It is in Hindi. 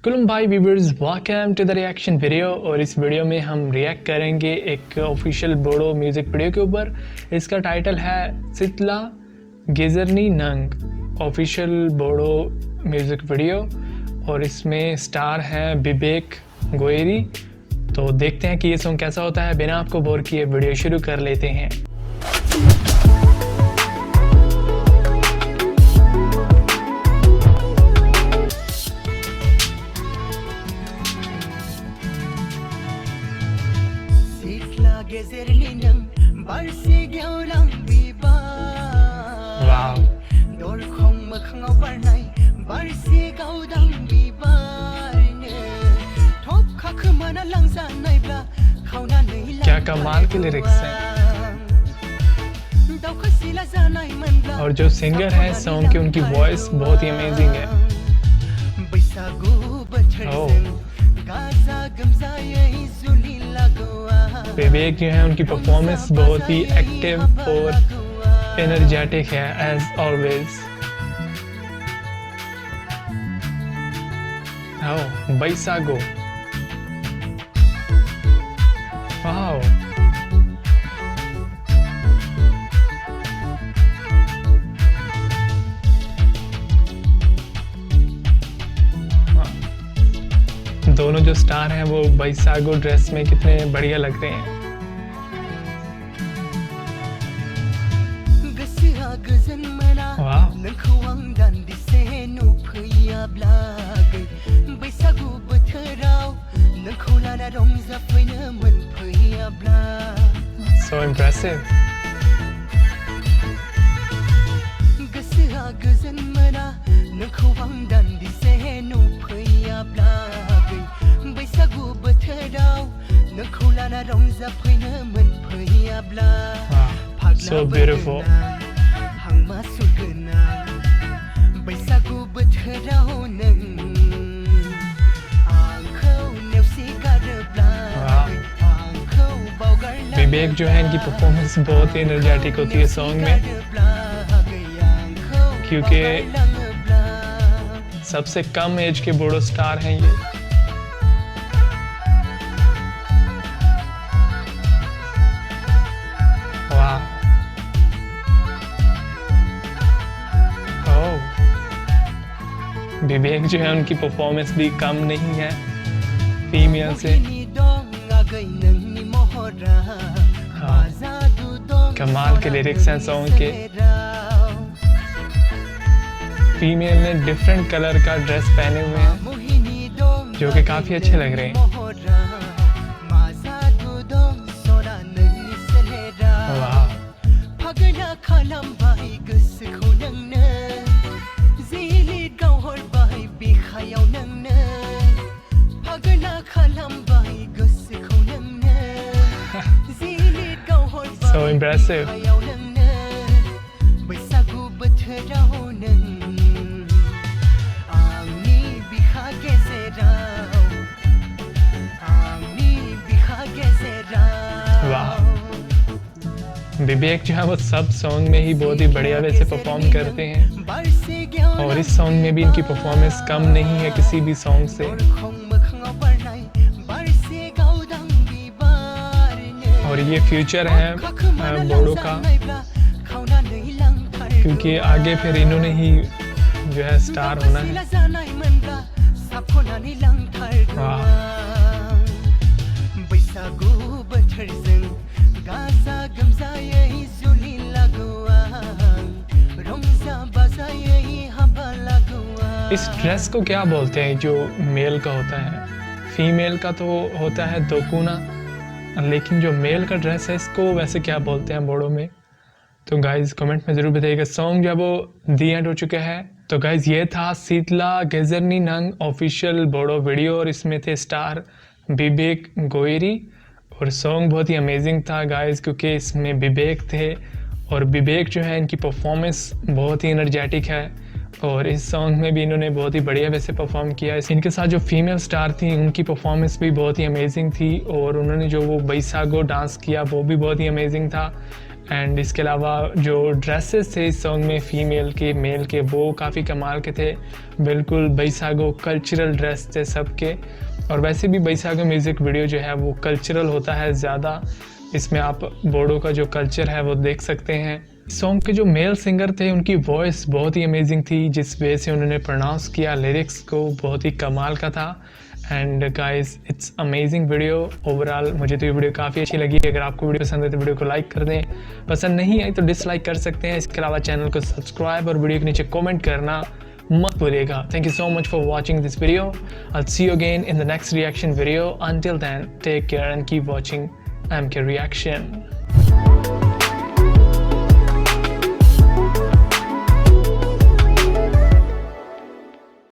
कुलम भाई viewers, welcome to the reaction video. और इस वीडियो में हम रिएक्ट करेंगे एक ऑफिशियल बोडो म्यूज़िक वीडियो के ऊपर। इसका टाइटल है सितला गेजरनी नंग ऑफिशियल बोडो म्यूज़िक वीडियो और इसमें स्टार हैं बिबेक गोयरी। तो देखते हैं कि ये सॉन्ग कैसा होता है। बिना आपको बोर किए वीडियो शुरू कर लेते हैं। Wow. क्या कमाल के लिरिक्स हैं। और जो सिंगर है सॉन्ग की, उनकी वॉइस बहुत ही अमेजिंग है। विवेक जो है, उनकी परफॉर्मेंस बहुत ही एक्टिव और एनर्जेटिक है एज ऑलवेज। बैसागो, वाओ, दोनों जो स्टार हैं वो बैसागो ड्रेस में कितने बढ़िया लग रहे हैं। वाह, so impressive. So beautiful. विवेक जो है, इनकी परफॉर्मेंस बहुत ही एनर्जेटिक होती है सॉन्ग में, क्योंकि सबसे कम एज के बोडो स्टार हैं ये। वाह, विवेक जो है, उनकी परफॉर्मेंस भी कम नहीं है फीमेल से। कमाल के लिरिक्स हैं सॉन्ग के। फीमेल ने डिफरेंट कलर का ड्रेस पहने हुए हैं जो कि काफी अच्छे लग रहे हैं। वाह, so impressive. वाह, विवेक जो है वो सब सॉन्ग में ही बहुत ही बढ़िया वैसे परफॉर्म करते हैं और इस सॉन्ग में भी इनकी परफॉर्मेंस कम नहीं है किसी भी सॉन्ग से। और ये फ्यूचर है बोडो का, क्योंकि आगे फिर इन्होंने ही जो है स्टार होना है। इस ड्रेस को क्या बोलते हैं जो मेल का होता है? फीमेल का तो होता है दोकुना, लेकिन जो मेल का ड्रेस है इसको वैसे क्या बोलते हैं बोडो में? तो गाइज कमेंट में ज़रूर बताइएगा। सॉन्ग जो है वो दी एंड हो चुका है। तो गाइज ये था सितला गेजरनी नंग ऑफिशियल बोडो वीडियो और इसमें थे स्टार बिबेक गोयरी और सॉन्ग बहुत ही अमेजिंग था गाइज, क्योंकि इसमें विवेक थे और विवेक जो है, इनकी परफॉर्मेंस बहुत ही एनर्जेटिक है और इस सॉन्ग में भी इन्होंने बहुत ही बढ़िया वैसे परफॉर्म किया। इनके साथ जो फीमेल स्टार थी उनकी परफॉर्मेंस भी बहुत ही अमेजिंग थी और उन्होंने जो वो बैसागो डांस किया वो भी बहुत ही अमेजिंग था। एंड इसके अलावा जो ड्रेसेस थे इस सॉन्ग में फीमेल के मेल के वो काफ़ी कमाल के थे, बिल्कुल बैसागो कल्चरल ड्रेस थे सबके। और वैसे भी बैसागो म्यूज़िक वीडियो जो है वो कल्चरल होता है ज़्यादा, इसमें आप बोडो का जो कल्चर है वो देख सकते हैं। सॉन्ग के जो मेल सिंगर थे उनकी वॉइस बहुत ही अमेजिंग थी, जिस वे से उन्होंने प्रोनाउंस किया लिरिक्स को बहुत ही कमाल का था। And guys it's amazing video overall, मुझे तो ये वीडियो काफ़ी अच्छी लगी। अगर आपको वीडियो पसंद है तो वीडियो को लाइक कर दें, पसंद नहीं आई तो डिसलाइक कर सकते हैं। इसके अलावा चैनल को सब्सक्राइब और वीडियो के नीचे कॉमेंट करना मत भूलिएगा। Thank you so much for watching this video. I'll see you again in the next reaction video. Until then, take care and keep watching MK Reaction.